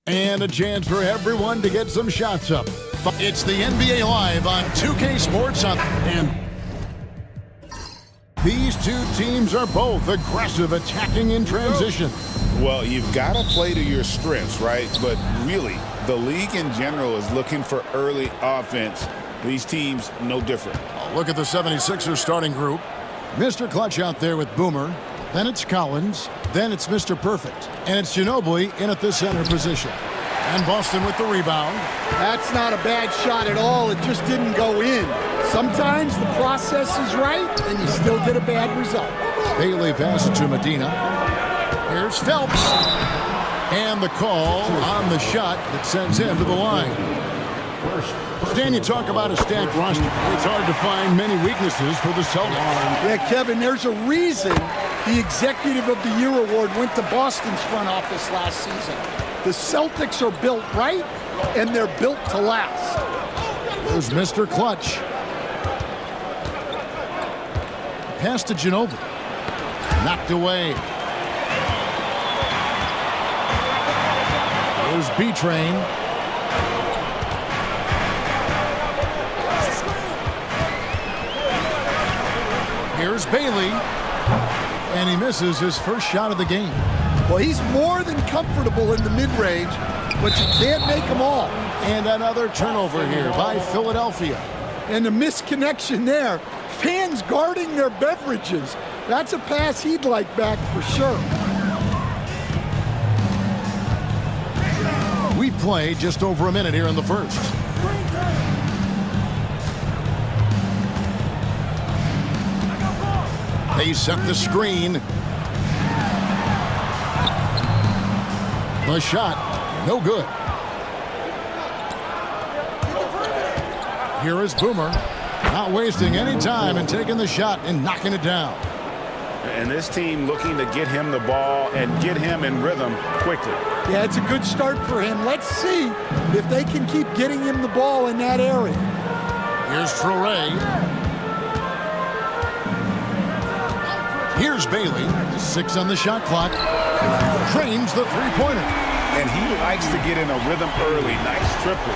And a chance for everyone to get some shots up. It's the NBA Live on 2K Sports. And these two teams are both aggressive, attacking in transition. Well, you've got to play to your strengths, right? But really, the league in general is looking for early offense. These teams, no different. Look at the 76ers starting group. Mr. Clutch out there with Boomer. Then it's Collins. Then it's Mr. Perfect. And it's Ginobili in at the center position. And Boston with the rebound. That's not a bad shot at all. It just didn't go in. Sometimes the process is right, and you still get a bad result. Bailey passes to Medina. Here's Phelps. And the call on the shot that sends him to the line. Stan, you talk about a stacked roster. It's hard to find many weaknesses for the Celtics. Yeah, Kevin, there's a reason the Executive of the Year award went to Boston's front office last season. The Celtics are built right, and they're built to last. There's Mr. Clutch. Pass to Ginobili. Knocked away. There's B-Train. Here's Bailey. And he misses his first shot of the game. Well, he's more than comfortable in the mid-range, but you can't make them all. And another turnover here by Philadelphia. And a misconnection there. Fans guarding their beverages. That's a pass he'd like back for sure. We play just over a minute here in the first. They set the screen. The shot, no good. Here is Boomer, not wasting any time and taking the shot and knocking it down. And this team looking to get him the ball and get him in rhythm quickly. Yeah, it's a good start for him. Let's see if they can keep getting him the ball in that area. Here's Traoré. Here's Bailey, 6 on the shot clock. Trains the three-pointer. And he likes to get in a rhythm early. Nice triple.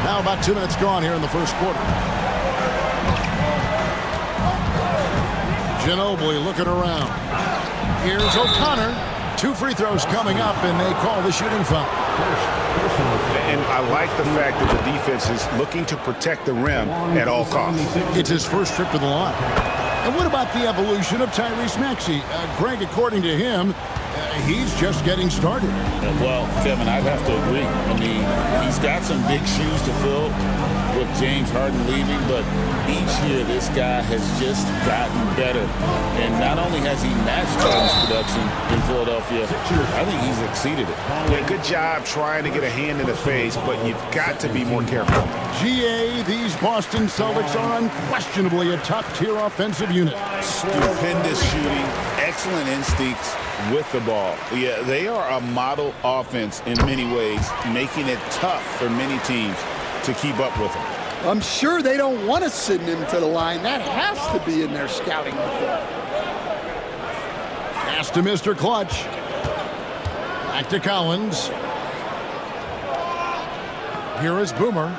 Now about 2 minutes gone here in the first quarter. Ginobili looking around. Here's O'Connor. 2 free throws coming up, and they call the shooting foul. And I like the fact that the defense is looking to protect the rim at all costs. It's his first trip to the line. And what about the evolution of Tyrese Maxey? Greg, according to him, he's just getting started. Well, Kevin, I'd have to agree. I mean, he's got some big shoes to fill with James Harden leaving, but each year this guy has just gotten better. And not only has he matched Harden's production in Philadelphia, I think he's exceeded it. Yeah, good job trying to get a hand in the face, but you've got to be more careful. GA, these Boston Celtics are unquestionably a top-tier offensive unit. Stupendous shooting, excellent instincts with the ball. Yeah, they are a model offense in many ways, making it tough for many teams to keep up with them. I'm sure they don't want to send him to the line. That has to be in their scouting report. Pass to Mr. Clutch. Back to Collins. Here is Boomer.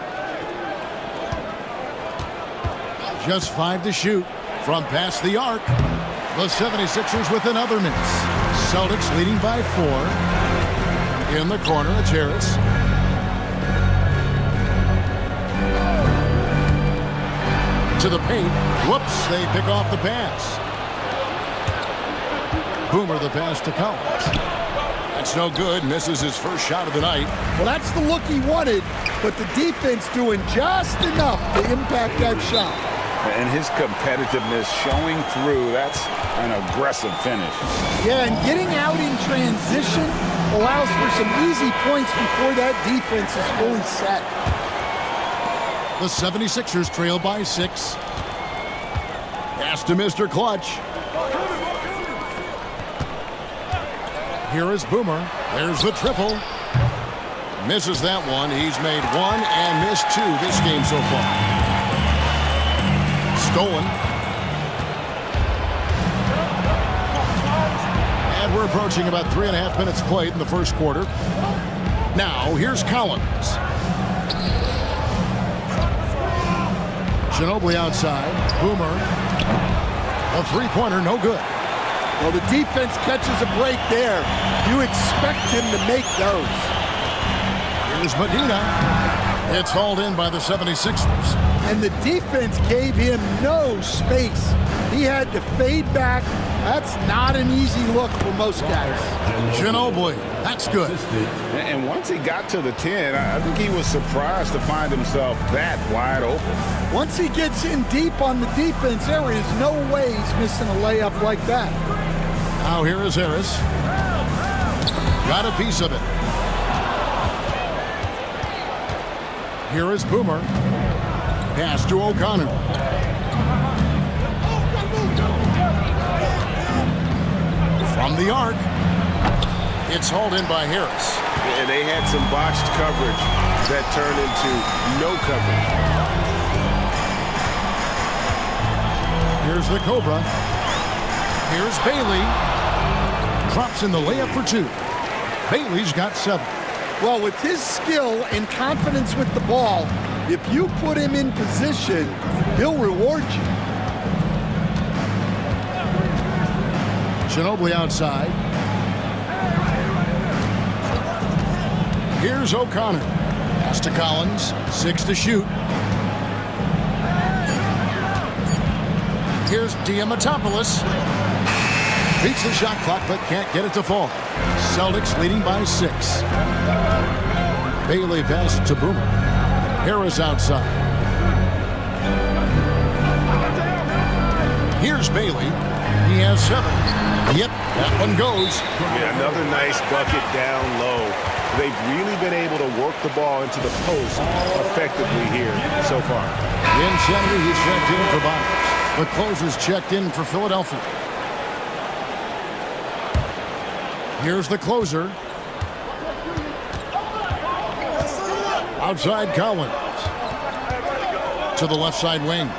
Just 5 to shoot from past the arc. The 76ers with another miss. Celtics leading by 4. In the corner, it's Harris. To the paint. Whoops, they pick off the pass. Boomer the pass to Collins. That's no good. Misses his first shot of the night. Well, that's the look he wanted, but the defense doing just enough to impact that shot. And his competitiveness showing through. That's an aggressive finish. Yeah, and getting out in transition allows for some easy points before that defense is fully set. The 76ers trail by 6. Pass to Mr. Clutch. Here is Boomer. There's the triple. Misses that one. He's made 1 and missed 2 this game so far. Stolen. And we're approaching about 3.5 minutes played in the first quarter. Now, here's Collins. Ginobili outside. Boomer. A three-pointer, no good. Well, the defense catches a break there. You expect him to make those. Here's Medina. It's hauled in by the 76ers. And the defense gave him no space. He had to fade back. That's not an easy look for most guys. Ginobili, that's good. And once he got to the 10, I think he was surprised to find himself that wide open. Once he gets in deep on the defense, there is no way he's missing a layup like that. Now here is Harris. Got a piece of it. Here is Boomer. Pass to O'Connor. From the arc. It's hauled in by Harris. And they had some botched coverage that turned into no coverage. Here's the Cobra. Here's Bailey. Drops in the layup for 2. Bailey's got 7. Well, with his skill and confidence with the ball, if you put him in position, he'll reward you. Ginobili outside. Here's O'Connor. Pass to Collins. 6 to shoot. Here's Diamatopoulos. Beats the shot clock but can't get it to fall. Celtics leading by 6. Bailey pass to Boomer. Harris outside. Here's Bailey. He has 7. Yep, that one goes. Yeah, another nice bucket down low. They've really been able to work the ball into the post effectively here so far. Insanity, he's checked in for Bonners. The closer's checked in for Philadelphia. Here's the closer. Outside Collins. To the left side wing.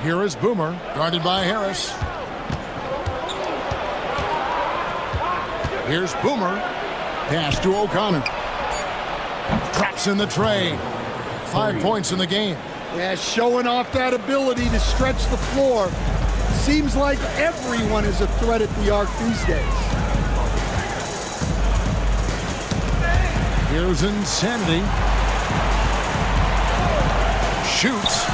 Here is Boomer, guarded by Harris. Here's Boomer. Pass to O'Connor. Drops in the tray. 5 points in the game. Yeah, showing off that ability to stretch the floor. Seems like everyone is a threat at the arc these days. Here's Insanity. Shoots.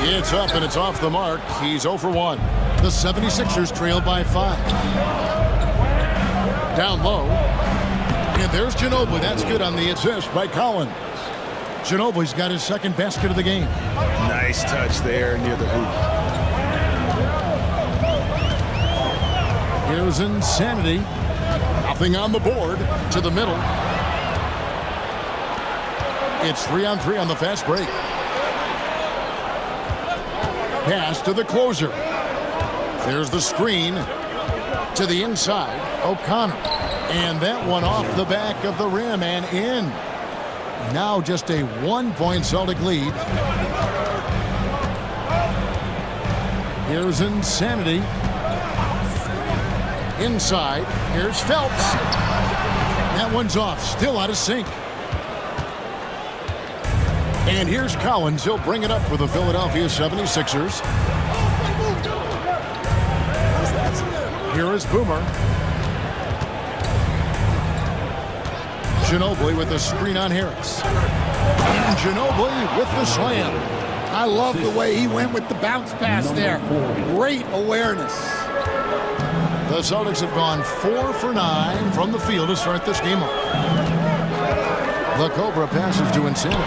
It's up and it's off the mark. He's 0 for 1. The 76ers trail by 5. Down low. And there's Ginobili. That's good on the assist by Collins. Ginobili's got his second basket of the game. Nice touch there near the hoop. Here's Insanity. Nothing on the board. To the middle. It's 3-on-3 on the fast break. Pass to the closer. There's the screen. To the inside. O'Connor. And that one off the back of the rim and in. Now just a 1-point Celtic lead. Here's Insanity. Inside. Here's Phelps. That one's off. Still out of sync. And here's Collins. He'll bring it up for the Philadelphia 76ers. Here is Boomer. Ginobili with the screen on Harris. And Ginobili with the slam. I love the way he went with the bounce pass there. Great awareness. The Celtics have gone 4 for 9 from the field to start this game off. The Cobra passes to Insanity.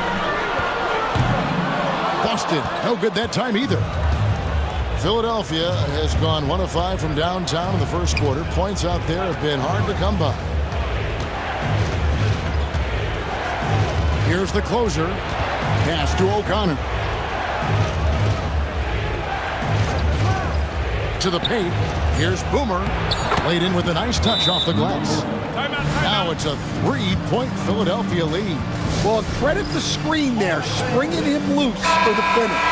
Busted. No good that time either. Philadelphia has gone 1 of 5 from downtown in the first quarter. Points out there have been hard to come by. Here's the closer. Pass to O'Connor. To the paint. Here's Boomer. Laid in with a nice touch off the glass. Now it's a 3-point Philadelphia lead. Well, credit the screen there, springing him loose for the finish.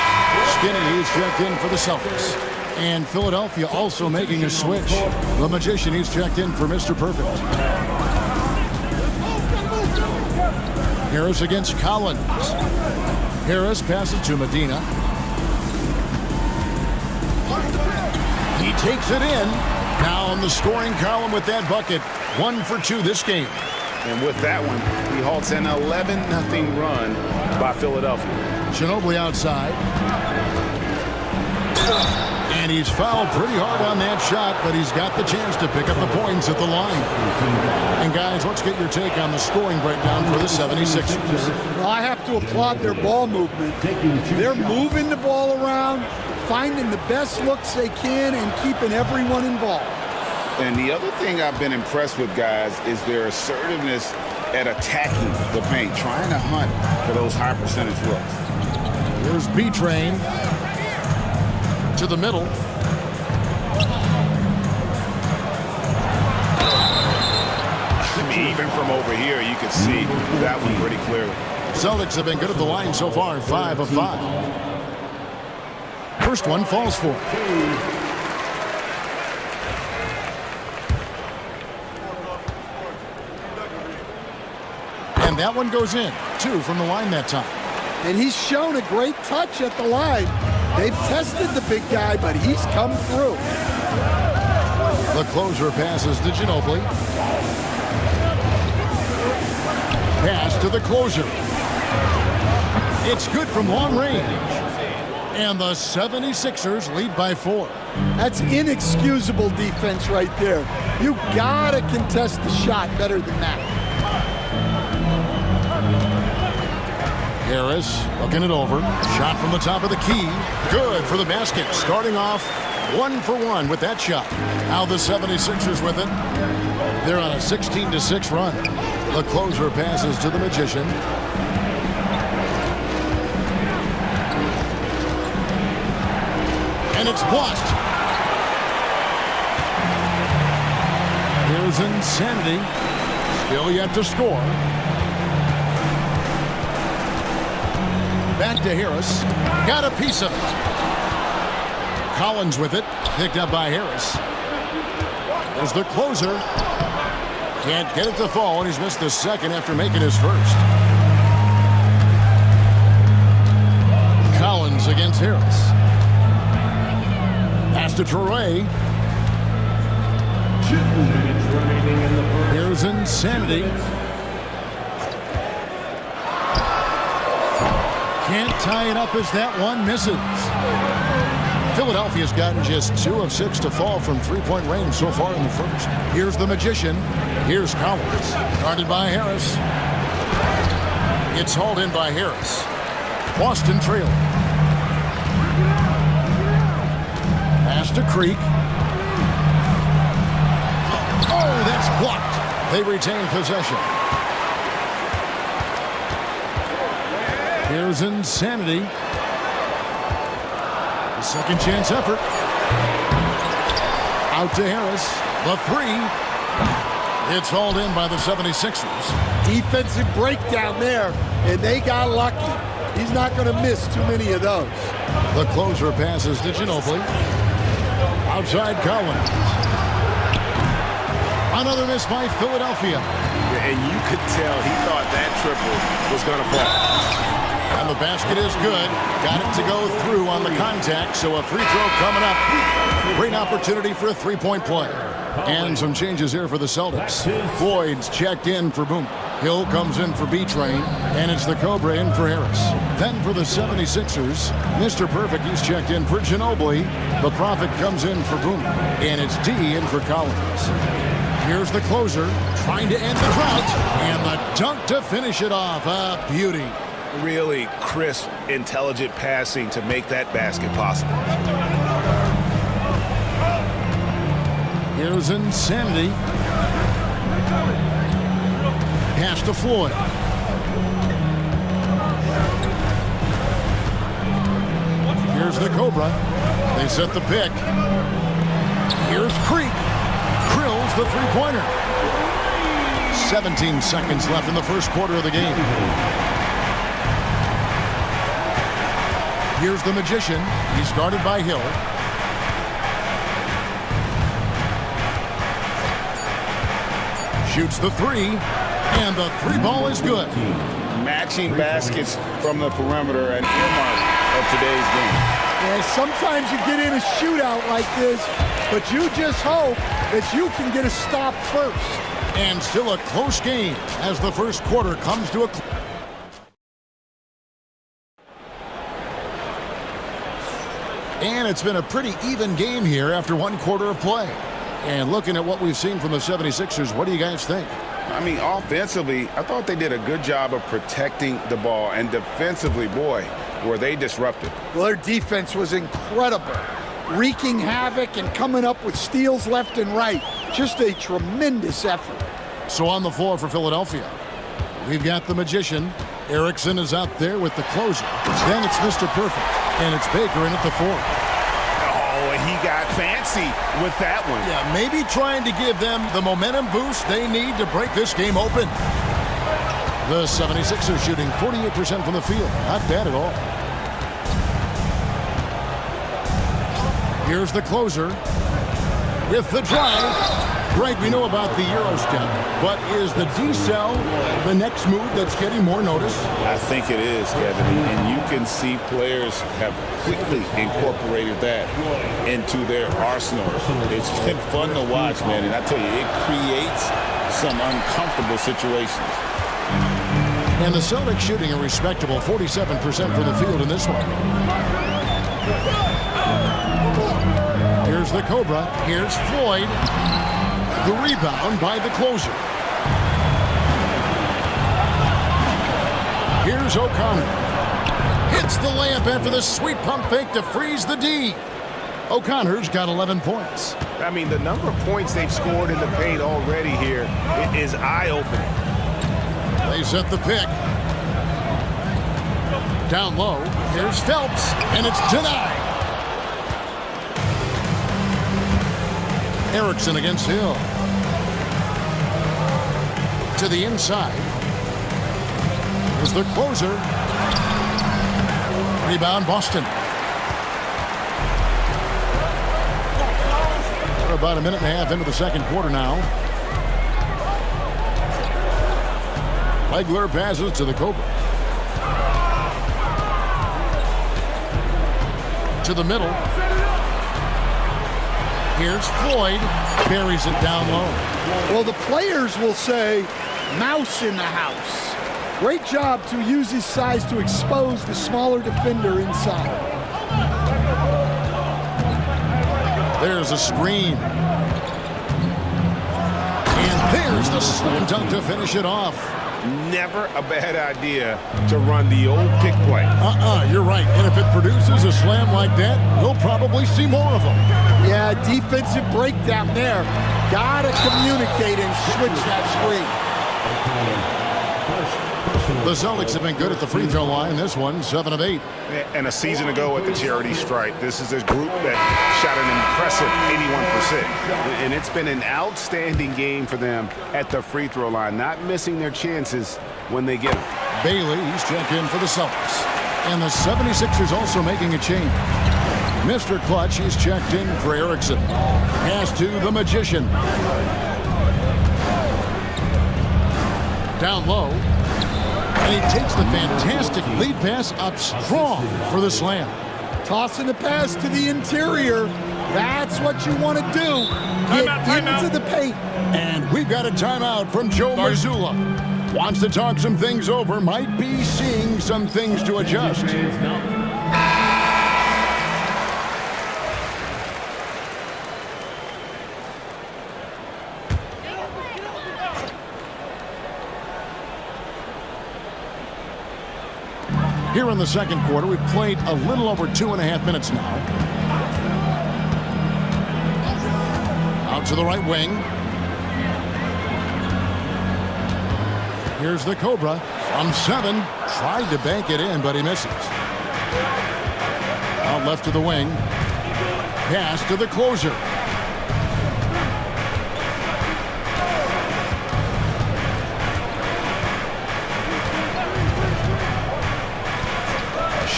Skinny is checked in for the Celtics. And Philadelphia also making a switch. The Magician, he's checked in for Mr. Perfect. Harris against Collins. Harris passes to Medina. He takes it in. Now on the scoring column with that bucket. 1 for 2 this game. And with that one, he halts an 11-0 run by Philadelphia. Ginobili outside. And he's fouled pretty hard on that shot, but he's got the chance to pick up the points at the line. And guys, let's get your take on the scoring breakdown for the 76ers. Well, I have to applaud their ball movement. They're moving the ball around, finding the best looks they can, and keeping everyone involved. And the other thing I've been impressed with, guys, is their assertiveness at attacking the paint, trying to hunt for those high percentage looks. Here's B-Train to the middle. I mean, even from over here, you can see that one pretty clearly. Celtics have been good at the line so far, 5 of 5. First one falls for it. And that one goes in. 2 from the line that time. And he's shown a great touch at the line. They've tested the big guy, but he's come through. The closer passes to Ginobili. Pass to the closer. It's good from long range. And the 76ers lead by 4. That's inexcusable defense right there. You gotta contest the shot better than that. Harris looking it over. Shot from the top of the key. Good for the basket. Starting off 1 for 1 with that shot. Now the 76ers with it. They're on a 16-6 run. The closer passes to the Magician. And it's blocked. Here's Insanity. Still yet to score. Back to Harris. Got a piece of it. Collins with it. Picked up by Harris. There's the closer. Can't get it to fall, and he's missed the second after making his first. Collins against Harris. Pass to Traore. Here's Insanity. Can't tie it up as that one misses. Philadelphia's gotten just 2 of 6 to fall from three-point range so far in the first. Here's the Magician. Here's Collins. Guarded by Harris. It's hauled in by Harris. Boston trail. Pass to Creek. Oh, that's blocked. They retain possession. Here's Insanity. The second chance effort. Out to Harris. The 3. It's hauled in by the 76ers. Defensive breakdown there, and they got lucky. He's not going to miss too many of those. The closer passes to Ginobili. Outside Collins. Another miss by Philadelphia. And you could tell he thought that triple was going to fall. And the basket is good. Got it to go through on the contact, so a free throw coming up. Great opportunity for a three-point play. And some changes here for the Celtics. Boyd's checked in for Boom. Hill comes in for B-Train, and it's the Cobra in for Harris. Then for the 76ers, Mr. Perfect, he's checked in for Ginobili. The Prophet comes in for Boom, and it's D in for Collins. Here's the closer, trying to end the drought, and the dunk to finish it off. A beauty. Really crisp, intelligent passing to make that basket possible. Here's Insanity. Pass to Floyd. Here's the Cobra. They set the pick. Here's Creek. Drills the three-pointer. 17 seconds left in the first quarter of the game. Here's the Magician. He's guarded by Hill. Shoots the three, and the three ball is good. Matching baskets from the perimeter, an earmark of today's game. And sometimes you get in a shootout like this, but you just hope that you can get a stop first. And still a close game as the first quarter comes to a close. And it's been a pretty even game here after one quarter of play. And looking at what we've seen from the 76ers, what do you guys think? I mean, offensively, I thought they did a good job of protecting the ball. And defensively, boy, were they disruptive. Well, their defense was incredible, wreaking havoc and coming up with steals left and right. Just a tremendous effort. So on the floor for Philadelphia, we've got the magician. Erickson is out there with the closer. Then it's Mr. Perfect, and it's Baker in at the fourth. Oh, and he got fancy with that one. Yeah, maybe trying to give them the momentum boost they need to break this game open. The 76ers shooting 48% from the field. Not bad at all. Here's the closer with the drive. Greg, we know about the Euro step, but is the D-cell the next move that's getting more notice? I think it is, Kevin, and you can see players have quickly incorporated that into their arsenal. It's been fun to watch, man, and I tell you, it creates some uncomfortable situations. And the Celtics shooting a respectable 47% from the field in this one. Here's the Cobra. Here's Floyd. The rebound by the closer. Here's O'Connor. Hits the layup after the sweet pump fake to freeze the D. O'Connor's got 11 points. I mean, the number of points they've scored in the paint already here is eye-opening. They set the pick. Down low. Here's Phelps, and it's denied. Erickson against Hill. To the inside. Here's the closer. Rebound, Boston. We're about a minute and a half into the second quarter now. Legler passes to the Cobra. To the middle. Here's Floyd. Buries it down low. Well, the players will say, mouse in the house. Great job to use his size to expose the smaller defender inside. There's a screen. And there's the slam dunk to finish it off. Never a bad idea to run the old pick play. You're right. And if it produces a slam like that, we'll probably see more of them. Yeah, defensive breakdown there. Gotta communicate and switch that screen. The Celtics have been good at the free throw line. This one, 7 of 8. And a season ago at the charity stripe, this is a group that shot an impressive 81%. And it's been an outstanding game for them at the free throw line, not missing their chances when they get them. Bailey, he's checked in for the Celtics. And the 76ers also making a change. Mr. Clutch, he's checked in for Erickson. Pass to the Magician. Down low. And he takes the fantastic lead pass up strong for the slam. Tossing the pass to the interior. That's what you want to do. Get into the paint. And we've got a timeout from Joe Mazzulla. Wants to talk some things over. Might be seeing some things to adjust. Here in the second quarter, we've played a little over 2.5 minutes now. Out to the right wing. Here's the Cobra from 7. Tried to bank it in, but he misses. Out left to the wing. Pass to the closer.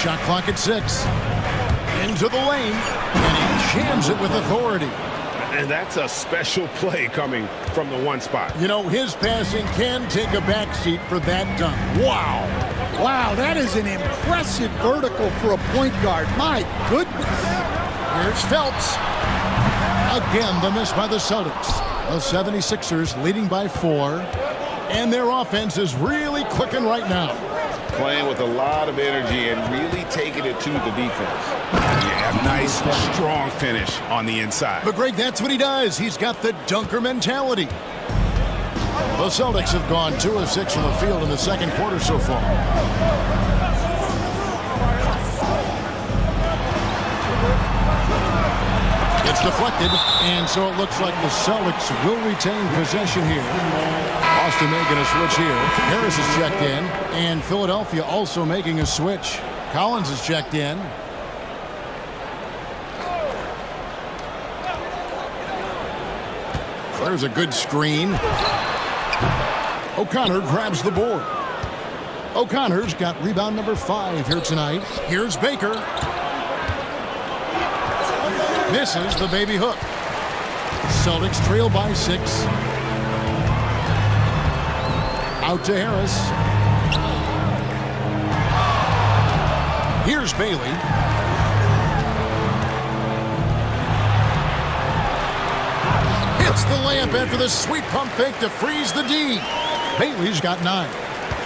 Shot clock at 6. Into the lane, and he jams it with authority. And that's a special play coming from the one spot. You know, his passing can take a backseat for that dunk. Wow. Wow, that is an impressive vertical for a point guard. My goodness. Here's Phelps. Again, the miss by the Celtics. The 76ers leading by 4. And their offense is really clicking right now. Playing with a lot of energy and really taking it to the defense. Yeah, nice, strong finish on the inside. But Greg, that's what he does. He's got the dunker mentality. The Celtics have gone 2 of 6 from the field in the second quarter so far. It's deflected, and so it looks like the Celtics will retain possession here. Boston making a switch here. Harris is checked in, and Philadelphia also making a switch. Collins is checked in. There's a good screen. O'Connor grabs the board. O'Connor's got rebound number 5 here tonight. Here's Baker. Misses the baby hook. Celtics trail by 6. Out to Harris. Here's Bailey. Hits the layup after the sweet pump fake to freeze the D. Bailey's got 9.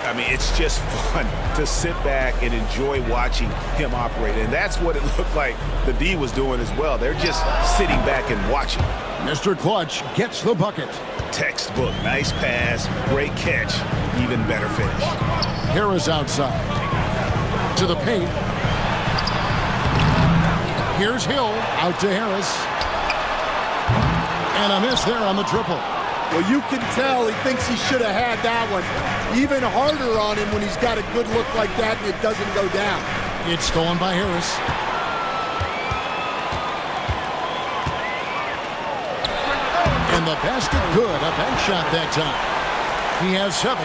I mean, it's just fun to sit back and enjoy watching him operate. And that's what it looked like the D was doing as well. They're just sitting back and watching. Mr. Clutch gets the bucket. Textbook, nice pass, great catch, even better finish. Harris outside. To the paint. Here's Hill. Out to Harris. And a miss there on the triple. Well, you can tell he thinks he should have had that one. Even harder on him when he's got a good look like that and it doesn't go down. It's stolen by Harris. And the basket good. A bank shot that time. He has 7.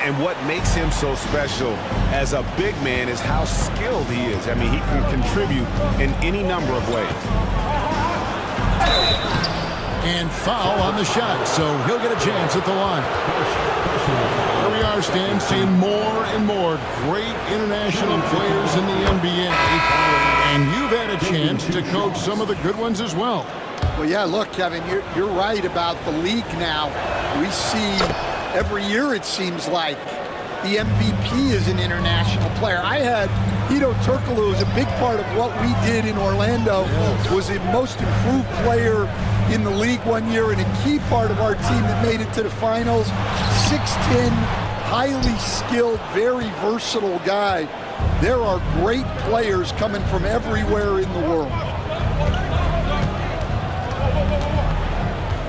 And what makes him so special as a big man is how skilled he is. I mean, he can contribute in any number of ways. And foul on the shot, so he'll get a chance at the line. Here we are, Stan, seeing more and more great international players in the NBA. And you've had a chance to coach some of the good ones as well. Well, yeah, look, Kevin, you're right about the league now. We see every year, it seems like, the MVP is an international player. I had Hedo Turkoglu, who was a big part of what we did in Orlando, was the most improved player in the league one year and a key part of our team that made it to the finals. 6'10", highly skilled, very versatile guy. There are great players coming from everywhere in the world.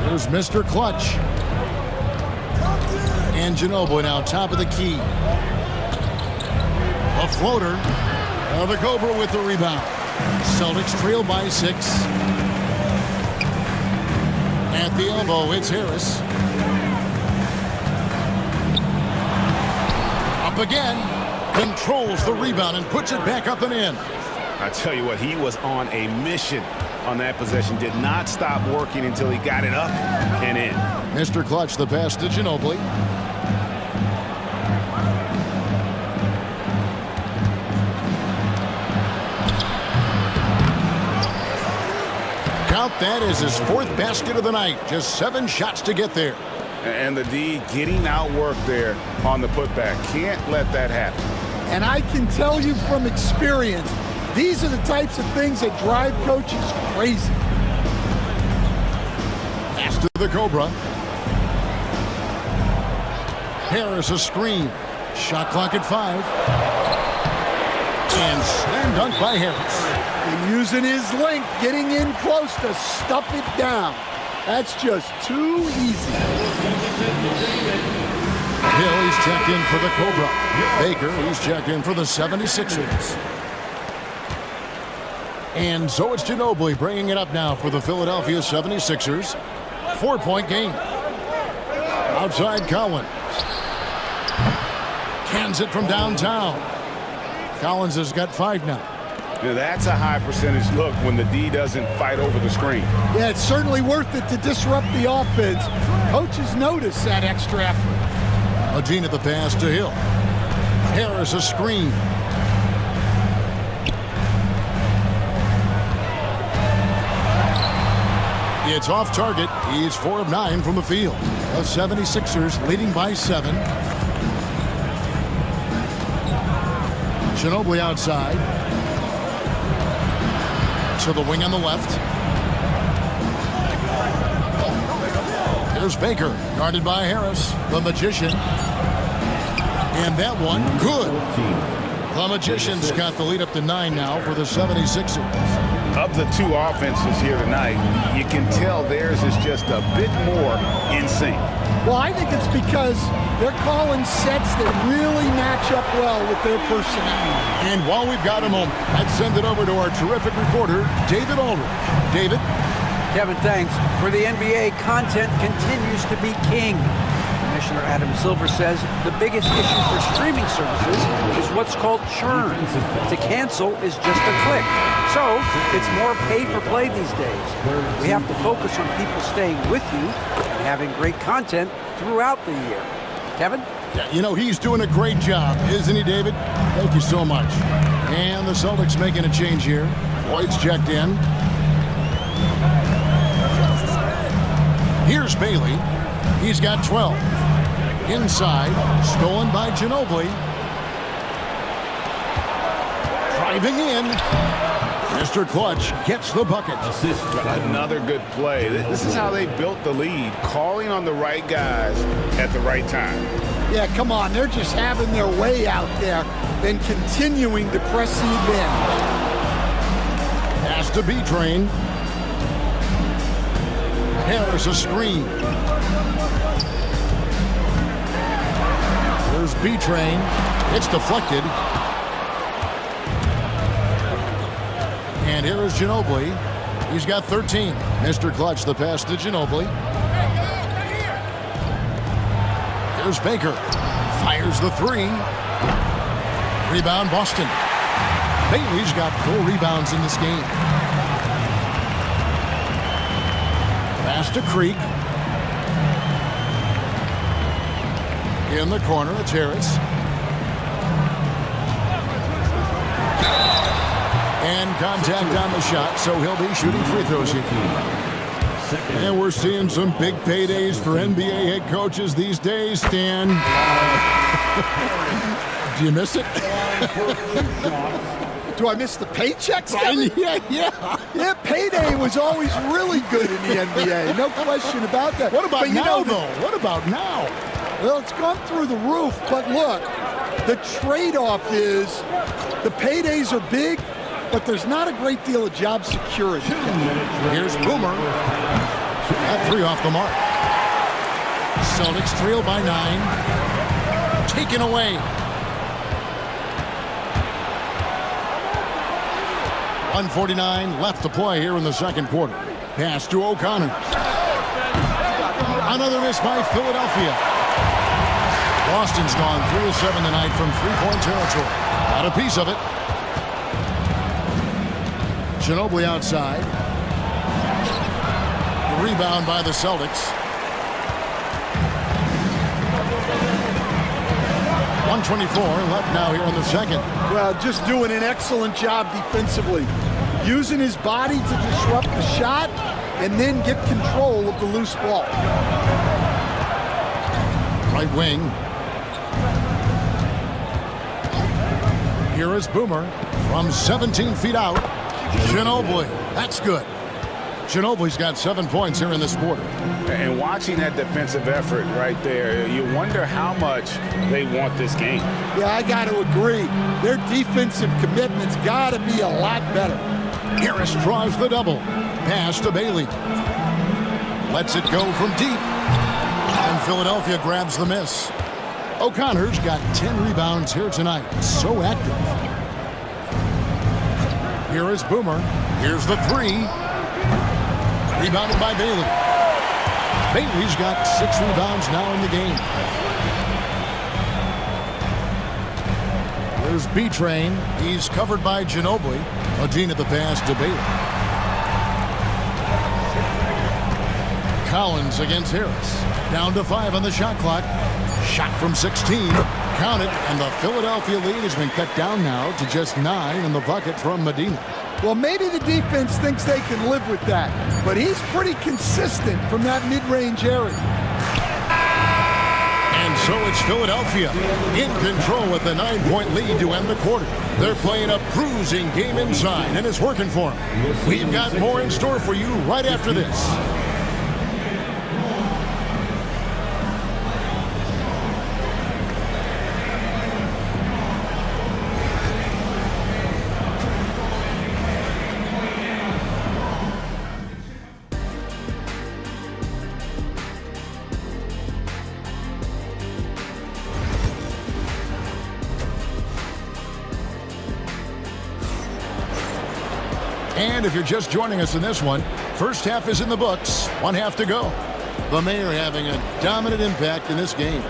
There's Mr. Clutch. And Ginobili now top of the key. A floater. The Cobra with the rebound. Celtics trail by 6. At the elbow, it's Harris. Up again. Controls the rebound and puts it back up and in. I tell you what, he was on a mission on that possession. Did not stop working until he got it up and in. Mr. Clutch, the pass to Ginobili. Count that as his 4th basket of the night. Just 7 shots to get there. And the D getting outworked there on the putback. Can't let that happen. And I can tell you from experience, these are the types of things that drive coaches crazy. Pass to the Cobra. Harris a screen. Shot clock at 5. And slam dunk by Harris. And using his length, getting in close to stuff it down. That's just too easy. Hill, he's checked in for the Cobra. Baker, he's checked in for the 76ers. And so it's Ginobili bringing it up now for the Philadelphia 76ers. 4-point game. Outside Collins. Cans it from downtown. Collins has got 5 now. Now, that's a high percentage look when the D doesn't fight over the screen. Yeah, it's certainly worth it to disrupt the offense. Coaches notice that extra effort. Medina the pass to Hill. Harris a screen. It's off target. He's 4 of 9 from the field. The 76ers leading by 7. Ginobili outside. To the wing on the left. There's Baker, guarded by Harris, the Magician. And that one, good. The Magician's got the lead up to 9 now for the 76ers. Of the two offenses here tonight, you can tell theirs is just a bit more in sync. Well, I think it's because they're calling sets that really match up well with their personnel. And while we've got a moment, let's send it over to our terrific reporter, David Aldridge. David? Kevin, thanks. For the NBA, content continues to be king. Commissioner Adam Silver says the biggest issue for streaming services is what's called churn. To cancel is just a click. So it's more pay for play these days. We have to focus on people staying with you and having great content throughout the year. Kevin? Yeah, you know, he's doing a great job, isn't he, David? Thank you so much. And the Celtics making a change here. Boyd's checked in. Here's Bailey. He's got 12. Inside, stolen by Ginobili. Driving in. Mr. Clutch gets the bucket. Another good play. This is how they built the lead, calling on the right guys at the right time. Yeah, come on. They're just having their way out there, then continuing to press the advantage. Pass to B-Train. Harris a screen. There's B-Train. It's deflected. And here is Ginobili. He's got 13. Mr. Clutch, the pass to Ginobili. Here's Baker. Fires the 3. Rebound, Boston. Bailey's got 4 rebounds in this game. Pass to Creek. In the corner, it's Harris. And contact on the shot, so he'll be shooting free throws here. And we're seeing some big paydays for NBA head coaches these days, Stan. Do you miss it? Do I miss the paychecks? Yeah. Payday was always really good in the NBA. No question about that. What about but now, though? What about now? Well, it's gone through the roof, but look, the trade-off is the paydays are big, but there's not a great deal of job security. Here's Boomer. That 3 off the mark. Celtics trail by 9. Taken away. 1:49 left to play here in the second quarter. Pass to O'Connor. Another miss by Philadelphia. Boston's gone 3 of 7 tonight from three-point territory. Got a piece of it. Ginobili outside. The rebound by the Celtics. 1:24 left now here in the second. Well, just doing an excellent job defensively. Using his body to disrupt the shot and then get control of the loose ball. Right wing. Here is Boomer from 17 feet out. Ginobili. That's good. Ginobili's got 7 points here in this quarter. And watching that defensive effort right there, you wonder how much they want this game. Yeah, I got to agree. Their defensive commitment's got to be a lot better. Harris drives the double. Pass to Bailey. Lets it go from deep. And Philadelphia grabs the miss. O'Connor's got 10 rebounds here tonight. So active. Here is Boomer. Here's the 3. Rebounded by Bailey. Bailey's got 6 rebounds now in the game. There's B-Train. He's covered by Ginobili. Medina the pass to Bailey. Collins against Harris. Down to 5 on the shot clock. Shot from 16. Counted, and the Philadelphia lead has been cut down now to just 9 in the bucket from Medina. Well, maybe the defense thinks they can live with that, but he's pretty consistent from that mid-range area. And so it's Philadelphia in control with the 9-point lead to end the quarter. They're playing a bruising game inside, and it's working for them. We've got more in store for you right after this. And if you're just joining us in this one, first half is in the books, 1 half to go. The Mayor having a dominant impact in this game.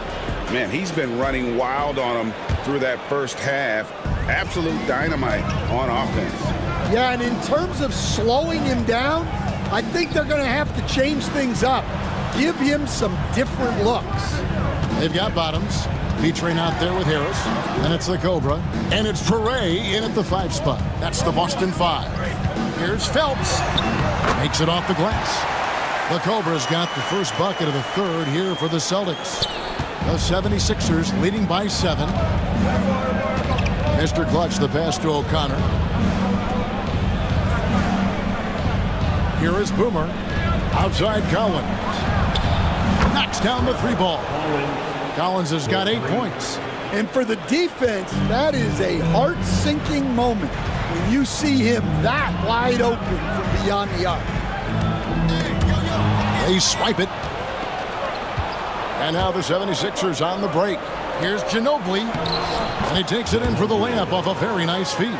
Man, he's been running wild on him through that first half. Absolute dynamite on offense. Yeah, and in terms of slowing him down, I think they're going to have to change things up. Give him some different looks. They've got Bottoms. Featuring out there with Harris. And it's the Cobra. And it's Foray in at the 5 spot. That's the Boston 5. Here's Phelps. Makes it off the glass. The Cobra's got the first bucket of the third here for the Celtics. The 76ers leading by 7. Mr. Clutch, the pass to O'Connor. Here is Boomer. Outside Collins. Knocks down the 3 ball. Collins has got 8 points. And for the defense, that is a heart-sinking moment when you see him that wide open from beyond the arc. They swipe it. And now the 76ers on the break. Here's Ginobili. And he takes it in for the layup off a very nice feed.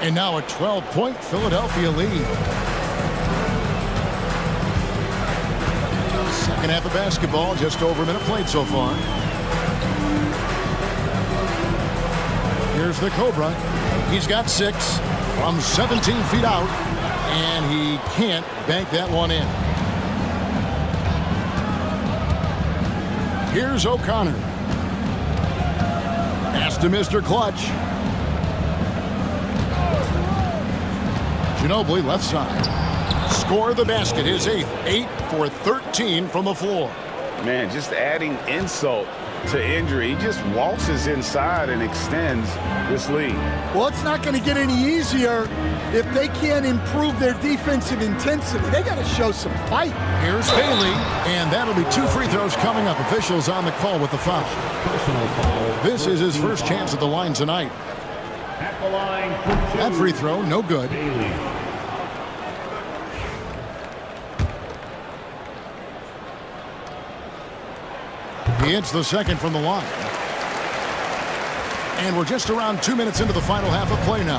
And now a 12-point Philadelphia lead. Second half of basketball, just over a minute played so far. Here's the Cobra. He's got 6 from 17 feet out, and he can't bank that one in. Here's O'Connor. Pass to Mr. Clutch. Ginobili left side. Score the basket, his 8th. 8 for 13 from the floor. Man, just adding insult to injury. He just waltzes inside and extends this lead. Well, it's not going to get any easier if they can't improve their defensive intensity. They got to show some fight. Here's Bailey, and that'll be 2 free throws coming up. Officials on the call with the foul. This is his first chance at the line tonight. That free throw, no good. He hits the second from the line. And we're just around 2 minutes into the final half of play now.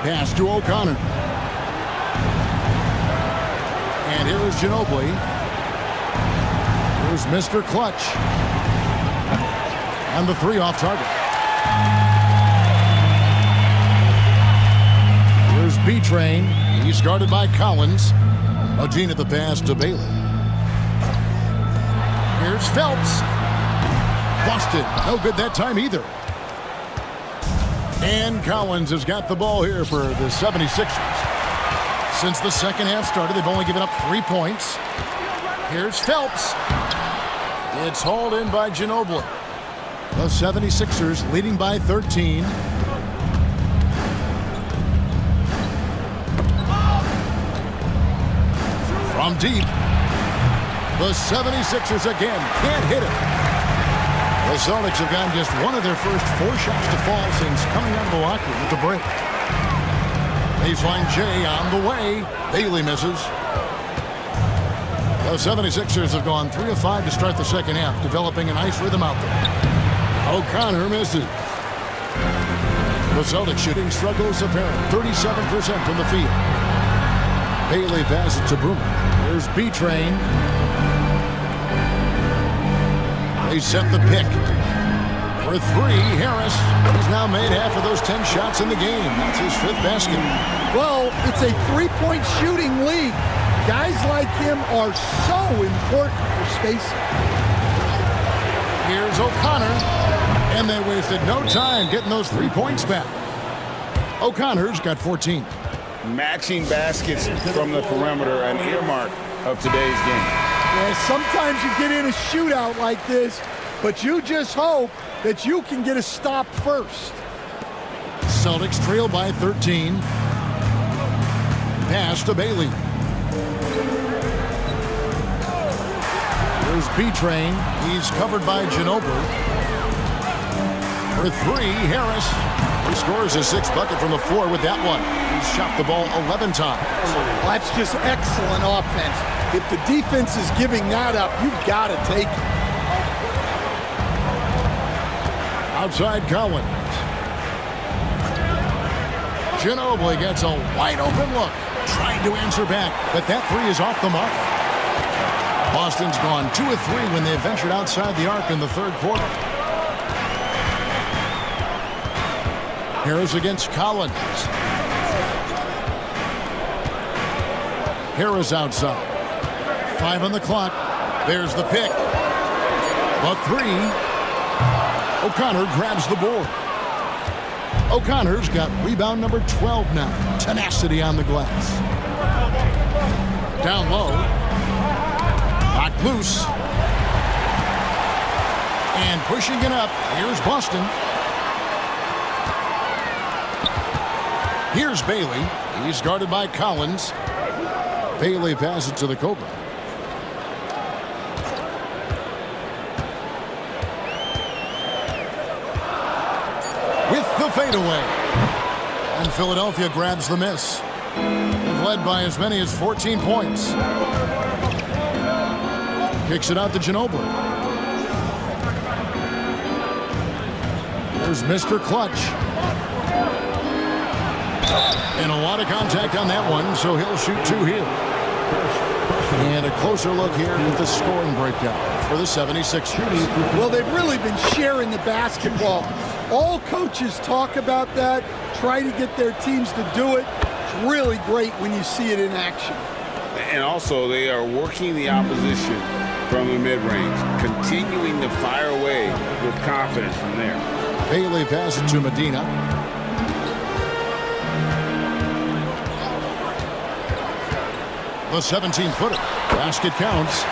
Pass to O'Connor. And here is Ginobili. Here's Mr. Clutch. And the 3 off target. Here's B-Train. He's guarded by Collins. Medina the pass to Bailey. Here's Phelps. Busted. No good that time either. And Collins has got the ball here for the 76ers. Since the second half started, they've only given up 3 points. Here's Phelps. It's hauled in by Ginobili. The 76ers leading by 13. From deep. The 76ers again can't hit it. The Celtics have gotten just one of their first 4 shots to fall since coming out of the locker room at the break. Baseline J on the way. Bailey misses. The 76ers have gone 3 of 5 to start the second half, developing a nice rhythm out there. O'Connor misses. The Celtics shooting struggles apparent. 37% from the field. Bailey passes to Boomer. There's B-Train. They set the pick. For three, Harris has now made half of those 10 shots in the game. That's his 5th basket. Well, it's a three-point shooting league. Guys like him are so important for spacing. Here's O'Connor, and they wasted no time getting those 3 points back. O'Connor's got 14. Matching baskets from the perimeter, an earmark of today's game. Yeah, sometimes you get in a shootout like this, but you just hope that you can get a stop first. Celtics trail by 13. Pass to Bailey. Here's B-Train. He's covered by Ginobili. For three, Harris. He scores his 6th bucket from the floor with that one. He's shot the ball 11 times. Well, that's just excellent offense. If the defense is giving that up, you've got to take it. Outside Collins. Ginobili gets a wide open look. Trying to answer back, but that 3 is off the mark. Boston's gone 2 of 3 when they ventured outside the arc in the 3rd quarter. Harris against Collins. Harris outside. 5 on the clock. There's the pick. The 3. O'Connor grabs the board. O'Connor's got rebound number 12 now. Tenacity on the glass. Down low. Knocked loose. And pushing it up. Here's Boston. Here's Bailey. He's guarded by Collins. Bailey passes to the Cobra. With the fadeaway. And Philadelphia grabs the miss. They've led by as many as 14 points. Kicks it out to Ginobili. There's Mr. Clutch. And a lot of contact on that one, so he'll shoot 2 here. And a closer look here at the scoring breakdown for the 76ers. Well, they've really been sharing the basketball. All coaches talk about that, try to get their teams to do it. It's really great when you see it in action. And also, they are working the opposition from the mid-range, continuing to fire away with confidence from there. Bailey passes to Medina. The 17-footer. Basket counts.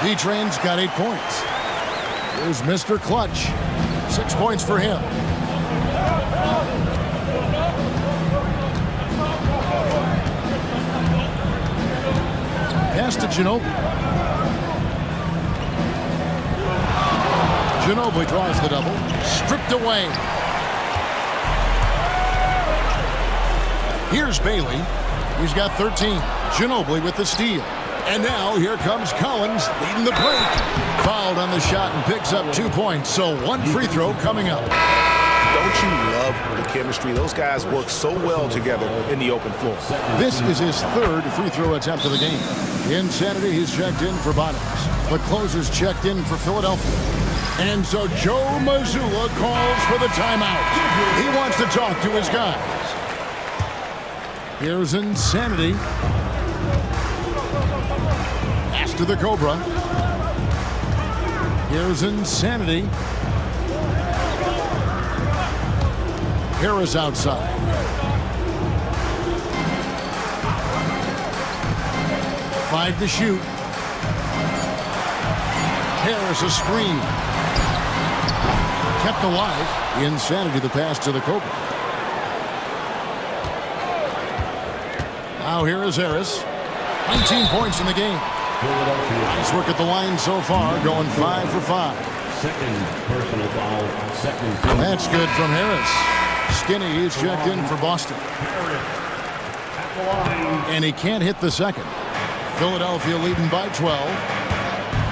D-Train's got 8 points. Here's Mr. Clutch. 6 points for him. Pass to Ginobili. Ginobili draws the double. Stripped away. Here's Bailey. He's got 13. Ginobili with the steal. And now here comes Collins leading the break. Fouled on the shot and picks up 2 points. So 1 free throw coming up. Don't you love the chemistry? Those guys work so well together in the open floor. This is his 3rd free throw attempt of the game. Insanity, he's checked in for Bonners. The closer's checked in for Philadelphia. And so Joe Mazzulla calls for the timeout. He wants to talk to his guys. Here's Insanity. Pass to the Cobra. Here's Insanity. Harris outside. Five to shoot. Harris a screen. Kept alive. Insanity the pass to the Cobra. Now here is Harris. 19 points in the game. Nice work at the line so far, going 5 for 5. Second personal foul. That's good from Harris. Skinny, he's checked in for Boston. And he can't hit the second. Philadelphia leading by 12.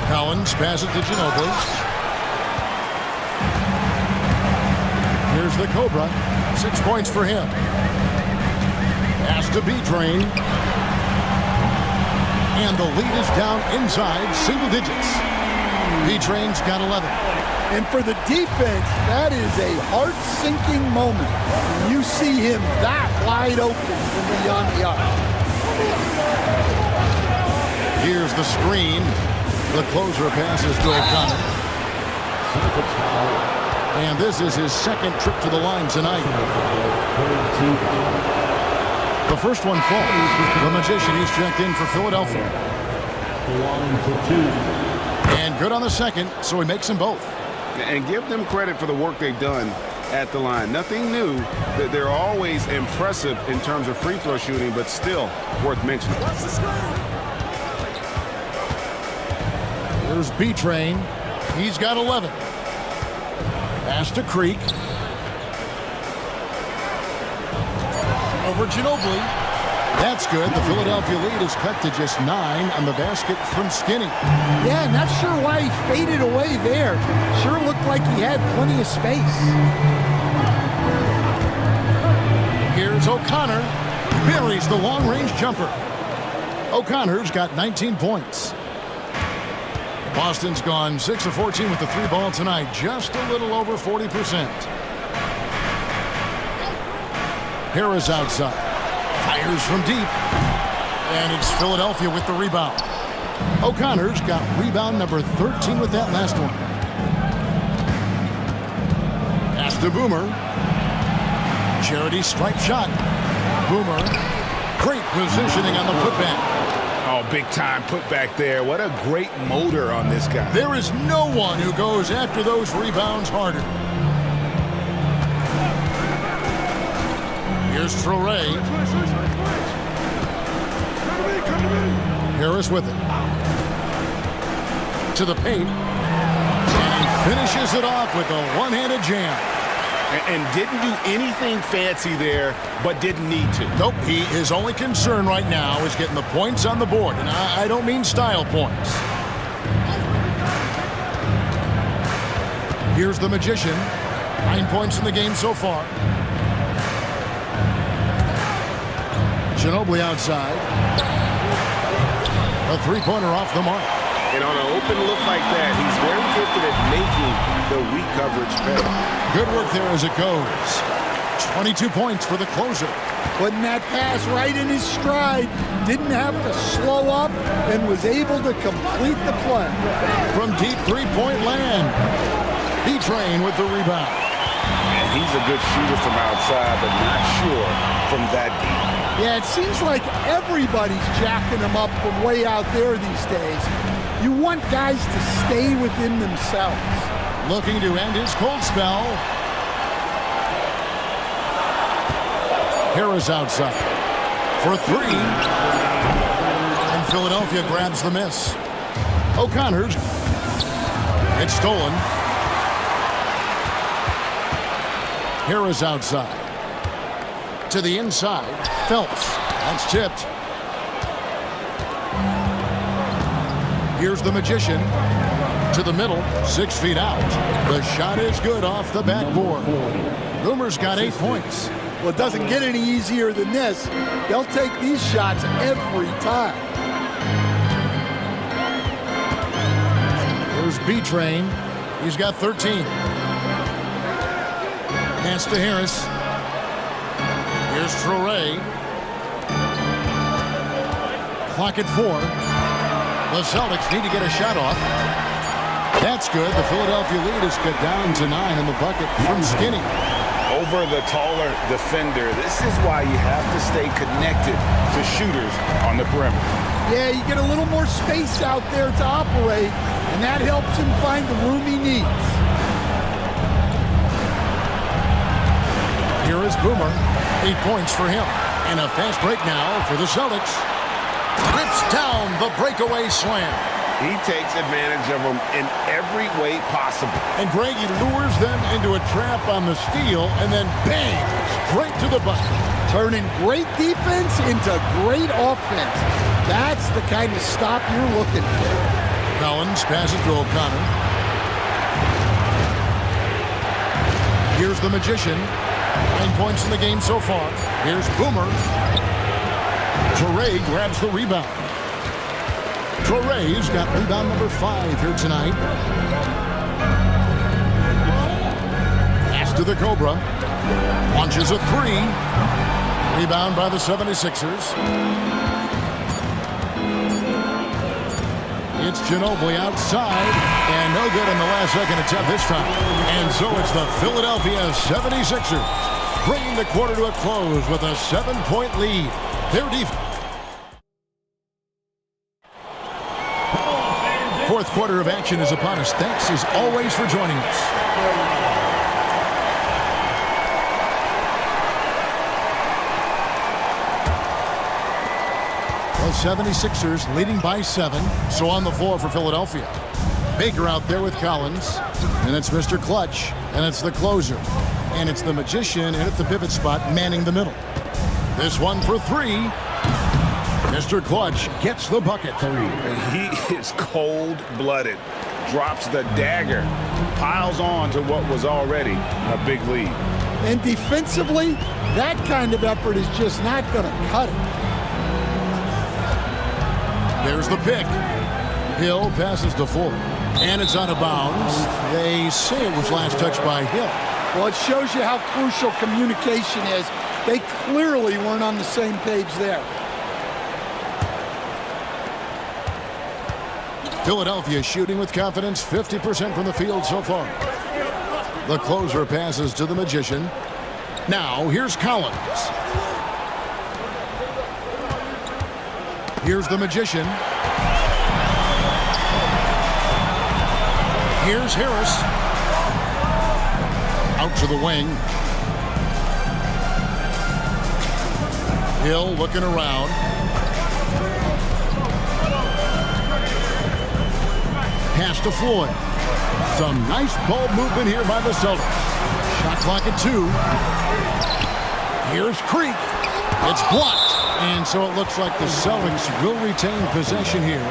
Collins passes to Ginobili. Here's the Cobra. 6 points for him. Pass to B-Train. And the lead is down inside single digits. B-Train's got 11. And for the defense, that is a heart-sinking moment when you see him that wide open from beyond the arc. Here's the screen. The closer passes to O'Connor. And this is his second trip to the line tonight. The first one falls. The Magician, he's checked in for Philadelphia. And good on the second, so he makes them both. And give them credit for the work they've done at the line. Nothing new. They're always impressive in terms of free throw shooting, but still worth mentioning. Here's B-Train. He's got 11. Pass to Creek. Over Ginobili. That's good. The Philadelphia lead is cut to just 9 on the basket from Skinny. Yeah, not sure why he faded away there. Sure looked like he had plenty of space. Here's O'Connor. Buries the long-range jumper. O'Connor's got 19 points. Boston's gone 6 of 14 with the 3-ball tonight. Just a little over 40%. Harris outside. Fires from deep. And it's Philadelphia with the rebound. O'Connor's got rebound number 13 with that last one. Pass to Boomer. Charity stripe shot. Boomer. Great positioning on the putback. Oh, big time putback there. What a great motor on this guy. There is no one who goes after those rebounds harder. Here's Traoré. Harris with it. To the paint. And he finishes it off with a one-handed jam. And didn't do anything fancy there, but didn't need to. Nope, his only concern right now is getting the points on the board. And I don't mean style points. Here's the Magician. 9 points in the game so far. Ginobili outside. A three-pointer off the mark. And on an open look like that, he's very gifted at making the weak coverage pay. Good work there as it goes. 22 points for the closer. Putting that pass right in his stride. Didn't have to slow up and was able to complete the play. From deep three-point land. B-Train with the rebound. And he's a good shooter from outside, but not sure from that deep. Yeah, it seems like everybody's jacking him up from way out there these days. You want guys to stay within themselves. Looking to end his cold spell. Harris outside for 3. And Philadelphia grabs the miss. O'Connor's. It's stolen. Harris outside. To the inside. Phelps. That's tipped. Here's the Magician. To the middle. 6 feet out. The shot is good off the backboard. Boomer's got 8 points. Well, it doesn't get any easier than this. They'll take these shots every time. Here's B-Train. He's got 13. Pass to Harris. Here's Traoré. Clock at 4. The Celtics need to get a shot off. That's good. The Philadelphia lead is cut down to 9 in the bucket from Skinny. Over the taller defender. This is why you have to stay connected to shooters on the perimeter. Yeah, you get a little more space out there to operate, and that helps him find the room he needs. Here is Boomer. 8 points for him. And a fast break now for the Celtics. Rips down the breakaway slam. He takes advantage of them in every way possible. And Greg, he lures them into a trap on the steal, and then bang, straight to the bucket. Turning great defense into great offense. That's the kind of stop you're looking for. Collins passes to O'Connor. Here's the Magician. 9 points in the game so far. Here's Boomer. Traoré grabs the rebound. Traoré's got rebound number 5 here tonight. to the Cobra. Launches a three. Rebound by the 76ers. It's Ginobili outside, and no good in the last second attempt this time. And so it's the Philadelphia 76ers bringing the quarter to a close with a 7-point lead. Their defense. Fourth quarter of action is upon us. Thanks as always for joining us. The 76ers leading by 7. So on the floor for Philadelphia. Baker out there with Collins. And it's Mr. Clutch. And it's the closer. And it's the magician in at the pivot spot manning the middle. This one for 3. Mr. Clutch gets the bucket. He is cold-blooded. Drops the dagger. Piles on to what was already a big lead. And defensively, that kind of effort is just not going to cut it. There's the pick. Hill passes to Ford. And it's out of bounds. They say it was last touched by Hill. Well, it shows you how crucial communication is. They clearly weren't on the same page there. Philadelphia shooting with confidence, 50% from the field so far. The closer passes to the magician. Now, here's Collins. Here's the magician. Here's Harris. Out to the wing. Hill looking around. Pass to Floyd. Some nice ball movement here by the Celtics. Shot clock at 2. Here's Creek. It's blocked. And so it looks like the Celtics will retain possession here.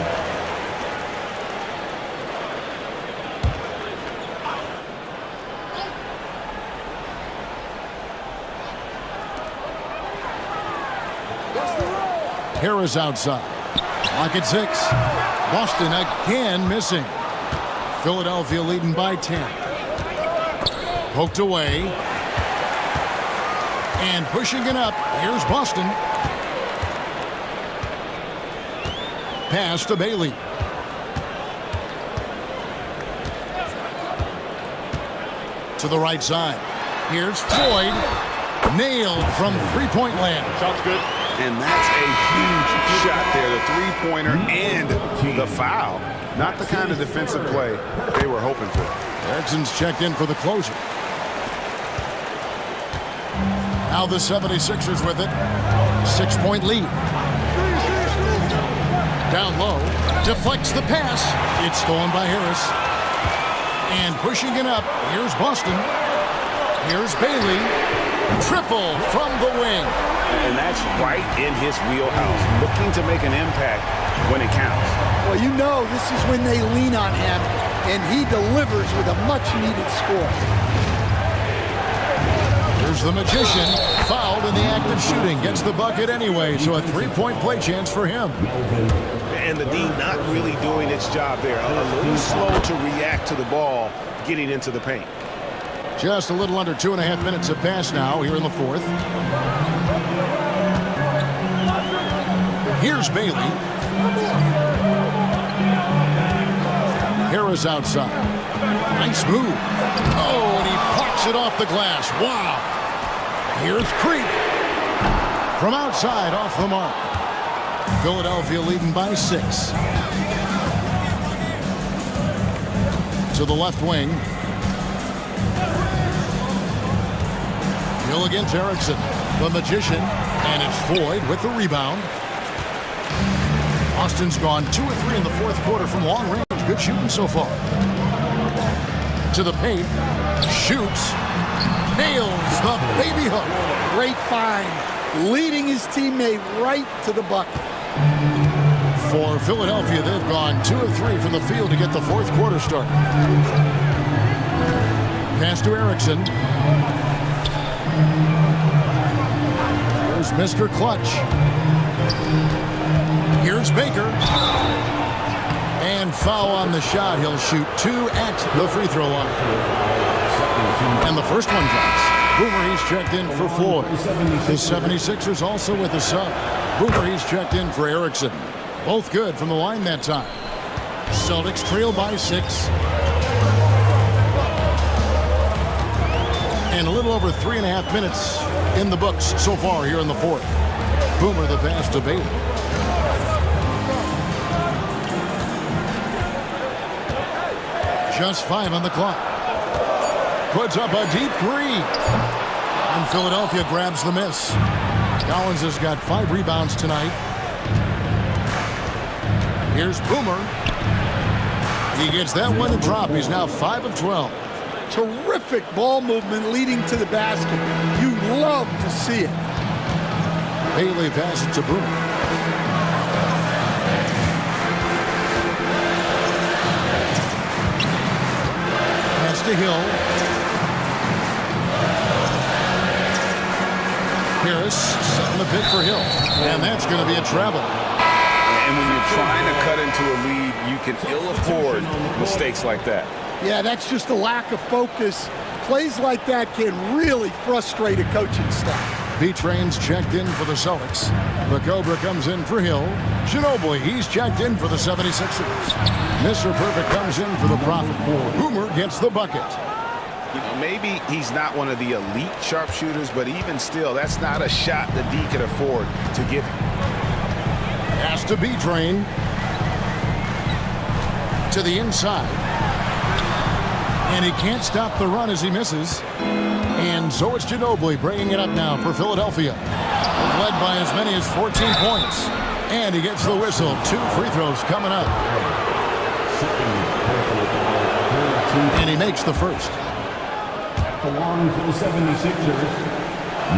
Harris outside. Clock at 6. Boston again missing. Philadelphia leading by 10. Poked away. And pushing it up. Here's Boston. Pass to Bailey. To the right side. Here's Floyd. Nailed from three-point land. Shot's good. And that's a huge shot there. The three-pointer and the foul. Not the kind of defensive play they were hoping for. Erickson's checked in for the closer. Now the 76ers with it. 6-point lead. Down low. Deflects the pass. It's stolen by Harris. And pushing it up. Here's Boston. Here's Bailey. Triple from the wing. And that's right in his wheelhouse. Looking to make an impact when it counts. Well, you know this is when they lean on him, and he delivers with a much-needed score. Here's the magician. Fouled in the act of shooting. Gets the bucket anyway, so a three-point play chance for him. And the D not really doing its job there. A little slow to react to the ball getting into the paint. Just a little under 2.5 minutes have passed now here in the fourth. Here's Bailey. Harris outside. Nice move. Oh, and he plucks it off the glass. Wow. Here's Creek. From outside, off the mark. Philadelphia leading by 6. To the left wing. Hill against Erickson. The magician. And it's Floyd with the rebound. Austin's gone 2 of 3 in the fourth quarter from long range. Good shooting so far. To the paint. Shoots. Nails the baby hook. Great find. Leading his teammate right to the bucket. For Philadelphia, they've gone 2 of 3 from the field to get the fourth quarter started. Pass to Erickson. Here's Mr. Clutch. Here's Baker. And foul on the shot. He'll shoot 2 at the free throw line. And the first one drops. Boomer, he's checked in for Floyd. The 76ers also with a sub. Boomer, he's checked in for Erickson. Both good from the line that time. Celtics trail by 6. And a little over 3.5 minutes in the books so far here in the fourth. Boomer, the pass to Bailey. Just 5 on the clock. Puts up a deep 3. And Philadelphia grabs the miss. Collins has got 5 rebounds tonight. Here's Boomer. He gets that one to drop. He's now 5 of 12. Terrific ball movement leading to the basket. You love to see it. Bailey passes to Boomer. Pass to Hill. Harris setting the pick for Hill. And that's going to be a travel. And when you're trying to cut into a lead, you can ill afford mistakes like that. Yeah, that's just a lack of focus. Plays like that can really frustrate a coaching staff. B-Train's checked in for the Celtics. The Cobra comes in for Hill. Ginobili, he's checked in for the 76ers. Mr. Perfect comes in for the Prophet. Boomer gets the bucket. You know, maybe he's not one of the elite sharpshooters, but even still, that's not a shot that D can afford to give him. Pass to B-Train. To the inside. And he can't stop the run as he misses. And so it's Ginobili bringing it up now for Philadelphia. Led by as many as 14 points. And he gets the whistle. 2 free throws coming up. And he makes the first. The line for the 76ers,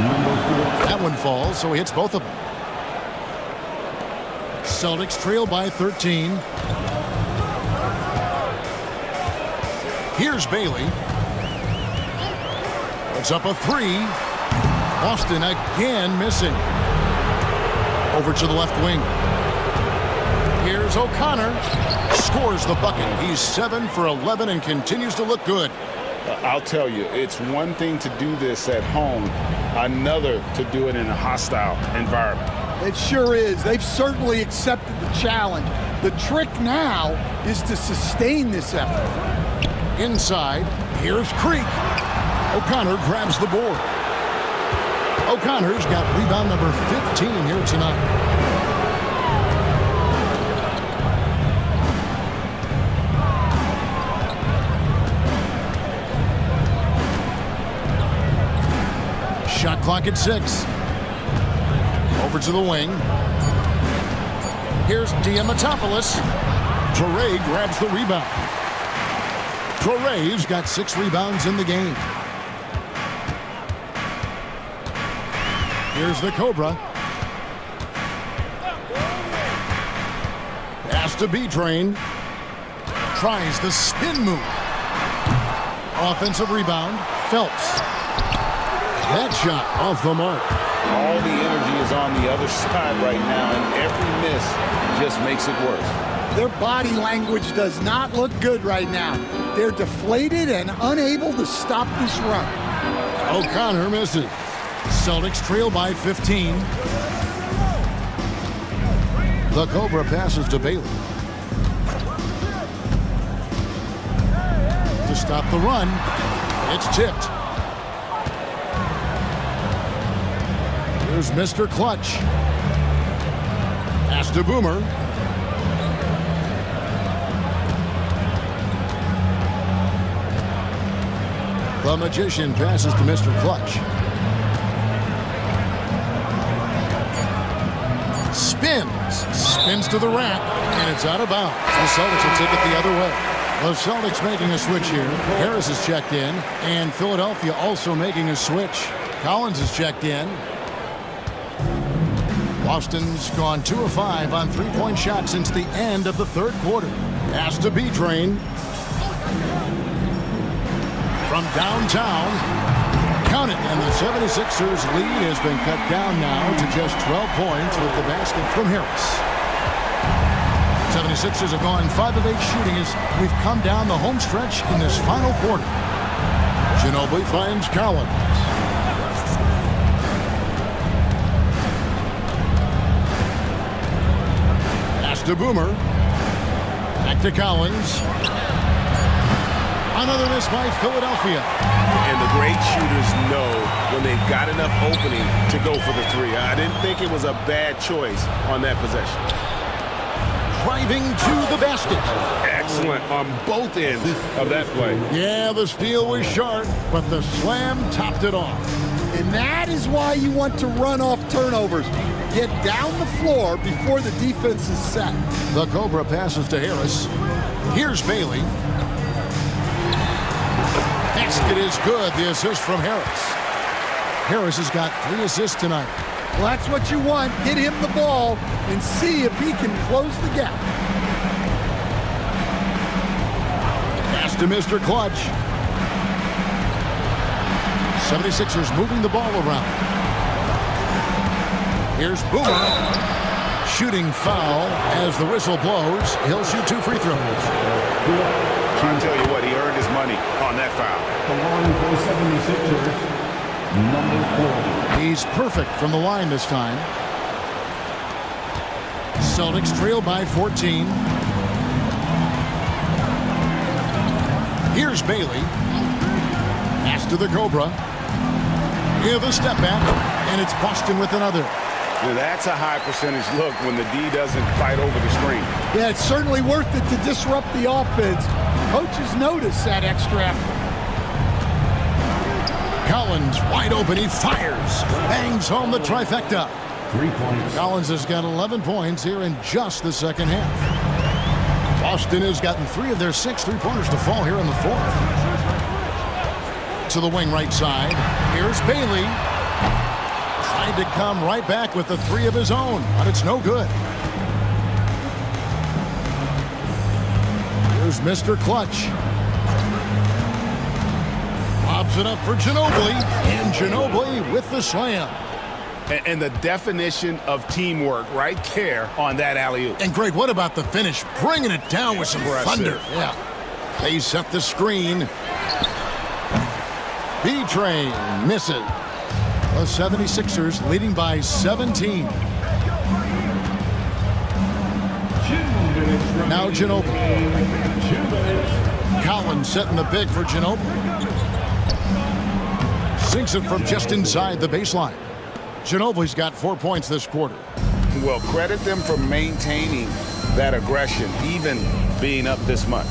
number 4. That one falls, so he hits both of them. Celtics trail by 13. Here's Bailey. Puts up a 3. Boston again missing. Over to the left wing. Here's O'Connor. Scores the bucket. He's 7 for 11 and continues to look good. I'll tell you, it's one thing to do this at home, another to do it in a hostile environment. It sure is. They've certainly accepted the challenge. The trick now is to sustain this effort. Inside, here's Creek. O'Connor grabs the board. O'Connor's got rebound number 15 here tonight. Shot clock at 6. Over to the wing. Here's Diamatopoulos. Toure grabs the rebound. Toure's got 6 rebounds in the game. Here's the Cobra. Pass to B-Train. Tries the spin move. Offensive rebound. Phelps. That shot off the mark. All the energy is on the other side right now, and every miss just makes it worse. Their body language does not look good right now. They're deflated and unable to stop this run. O'Connor misses. Celtics trail by 15. The Cobra passes to Bailey. To stop the run, it's tipped. Here's Mr. Clutch. Pass to Boomer. The Magician passes to Mr. Clutch. Spins to the rack, and it's out of bounds. The Celtics will take it the other way. The Celtics making a switch here. Harris is checked in, and Philadelphia also making a switch. Collins is checked in. Boston's gone 2 of 5 on three-point shots since the end of the third quarter. Pass to B-Train. From downtown, count it, and the 76ers lead has been cut down now to just 12 points with the basket from Harris. 76ers have gone 5 of 8 shooting as we've come down the home stretch in this final quarter. Ginobili finds Collins. Pass to Boomer. Back to Collins. Another miss by Philadelphia. And the great shooters know when they've got enough opening to go for the three. I didn't think it was a bad choice on that possession. Driving to the basket. Excellent on both ends of that play. Yeah, the steal was sharp, but the slam topped it off. And that is why you want to run off turnovers. Get down the floor before the defense is set. The Cobra passes to Harris. Here's Bailey. Basket is good. The assist from Harris. Harris has got 3 assists tonight. Well, that's what you want. Get him the ball and see if he can close the gap. Pass to Mr. Clutch. 76ers moving the ball around. Here's Boomer. Shooting foul as the whistle blows. He'll shoot 2 free throws. I'll tell you what, he earned his money on that foul. The line for the 76ers, number 40. He's perfect from the line this time. Celtics trail by 14. Here's Bailey. Pass to the Cobra. Give a step back, and it's Boston with another. Now, that's a high percentage look when the D doesn't fight over the screen. Yeah, it's certainly worth it to disrupt the offense. Coaches notice that extra effort. Collins wide open. He fires. Bangs home the trifecta. 3 points. Collins has got 11 points here in just the second half. Boston has gotten 3 of their 6 three-pointers to fall here in the fourth. To the wing right side. Here's Bailey. Tried to come right back with the 3 of his own, but it's no good. Here's Mr. Clutch. Lobs it up for Ginobili, and Ginobili with the slam. And the definition of teamwork right there on that alley-oop. And Greg, what about the finish? Bringing it down with some thunder. Yeah. They set the screen. B-Train misses. The 76ers leading by 17. Now Ginobili. Collins setting the big for Ginobili. Sinks it from just inside the baseline. Ginobili's got 4 points this quarter. Well, credit them for maintaining that aggression, even being up this much.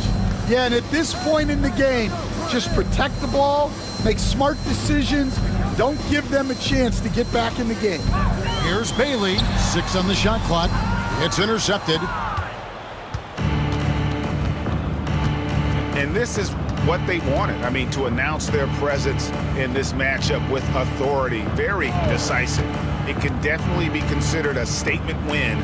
Yeah, and at this point in the game, just protect the ball, make smart decisions, don't give them a chance to get back in the game. Here's Bailey, 6 on the shot clock. It's intercepted. And this is what they wanted. I mean, to announce their presence in this matchup with authority, very decisive. It can definitely be considered a statement win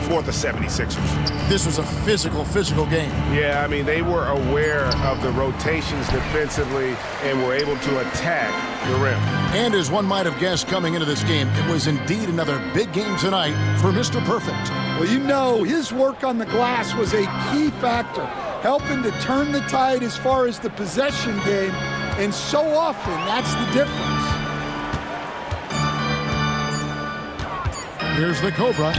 for the 76ers. This was a physical game. Yeah, I mean, they were aware of the rotations defensively and were able to attack the rim. And as one might have guessed coming into this game, it was indeed another big game tonight for Mr. Perfect. Well, you know, his work on the glass was a key factor, helping to turn the tide as far as the possession game, and so often that's the difference. Here's the Cobra.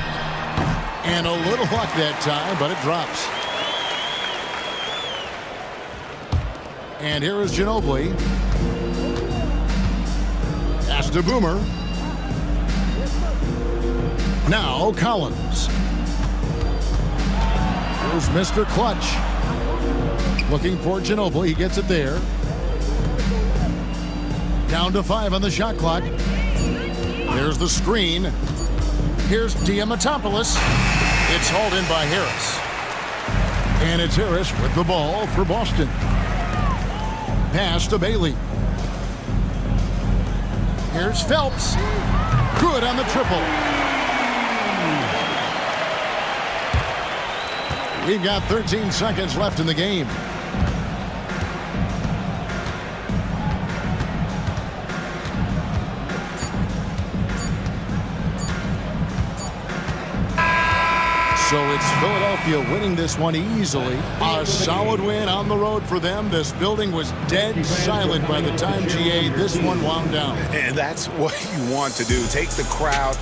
And a little luck that time, but it drops. And here is Ginobili. Pass to Boomer. Now Collins. Here's Mr. Clutch. Looking for Ginobili. He gets it there. Down to 5 on the shot clock. There's the screen. Here's Diamatopoulos. It's hauled in by Harris. And it's Harris with the ball for Boston. Pass to Bailey. Here's Phelps. Good on the triple. We've got 13 seconds left in the game. So it's Philadelphia winning this one easily. A solid win on the road for them. This building was dead silent by the time, GA, this one wound down. And that's what you want to do. Take the crowd.